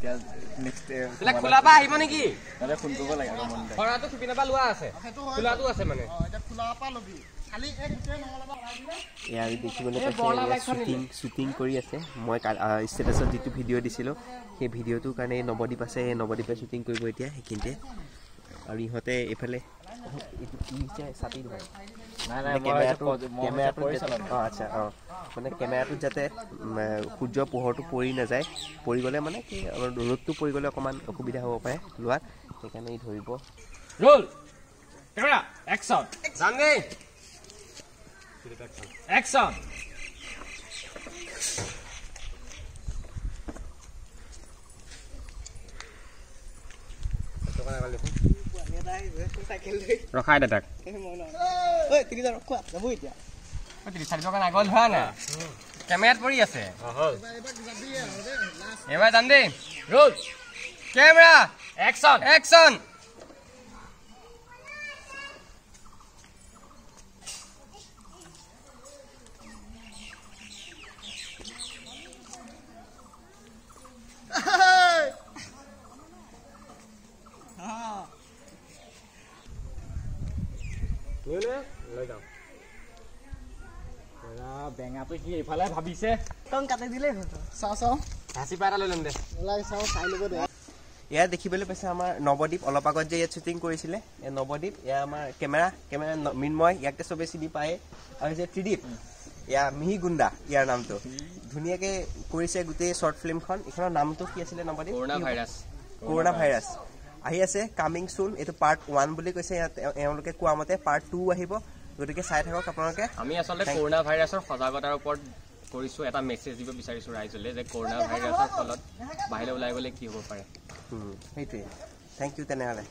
এতিয়া নেক্সট তেলে খোলাবা আহিব নেকি তাতে ফোন কৰিব লাগে আৰু মন খৰাটো খিপিনাবা লোৱা আছে খোলাটো আছে মানে এটা খোলাপা লবি খালি এক গুটে নঙলাবা লাগিলে এয়া দেখিবলৈ পাইছে শ্বুটিং কৰি আছে মই ষ্টেটাছত যিটো ভিডিঅ' দিছিলোঁ সেই ভিডিঅ'টোৰ কাৰণে নৱদ্বীপ আছে নৱদ্বীপে শ্বুটিং কৰিব এতিয়া সেইখিনিতে আৰু ইহঁতে এইফালে ছাতি নহয় আচ্ছা অঁ মানে কেমেৰাটোত যাতে সূৰ্য পোহৰটো পৰি নাযায় পৰি গ'লে মানে কি ৰ'দটো পৰি গ'লে অকণমান অসুবিধা হ'ব পাৰে লোৱাত সেইকাৰণে ই ধৰিব ৰোল কেমেৰা একশ্যন যাম দেই একশ্যন ৰখাই দেতাক কেমেৰাত পৰি আছে এবাৰ যাম দেই ৰোল কেমেৰা একশ্যন একশ্যন বেঙাটো কি এইফালে ভাবিছে টং কাটি দিলে চাও চাও হাঁচি পাই এটা লৈ ল'ম দে ওলাই চাও চাই ল'ব দে এয়া দেখিবলৈ পাইছে আমাৰ নৱদ্বীপ অলপ আগত যে ইয়াত শ্বুটিং কৰিছিলে এই নৱদ্বীপ এয়া আমাৰ কেমেৰা মৃন্ময় ইয়াকে চবে চিনি পায় আৰু যে ত্ৰিদীপ এয়া মিহি গুণ্ডা ইয়াৰ নামটো ধুনীয়াকৈ কৰিছে গোটেই শ্বৰ্ট ফিল্মখন এইখনৰ নামটো কি আছিলে নৱদ্বীপ কৰোণা ভাইৰাছ আহি আছে কামিং চুন এইটো পাৰ্ট 1 বুলি কৈছে এওঁলোকে কোৱা মতে পাৰ্ট 2 আহিব গতিকে চাই থাকক আপোনালোকে আমি আচলতে কৰোণা ভাইৰাছৰ সজাগতাৰ ওপৰত কৰিছোঁ এটা মেছেজ দিব বিচাৰিছোঁ ৰাইজলৈ যে কৰোণা ভাইৰাছৰ ফলত বাহিৰলৈ ওলাই গ'লে কি হ'ব পাৰে সেইটোৱে থেংক ইউ তেনেহ'লে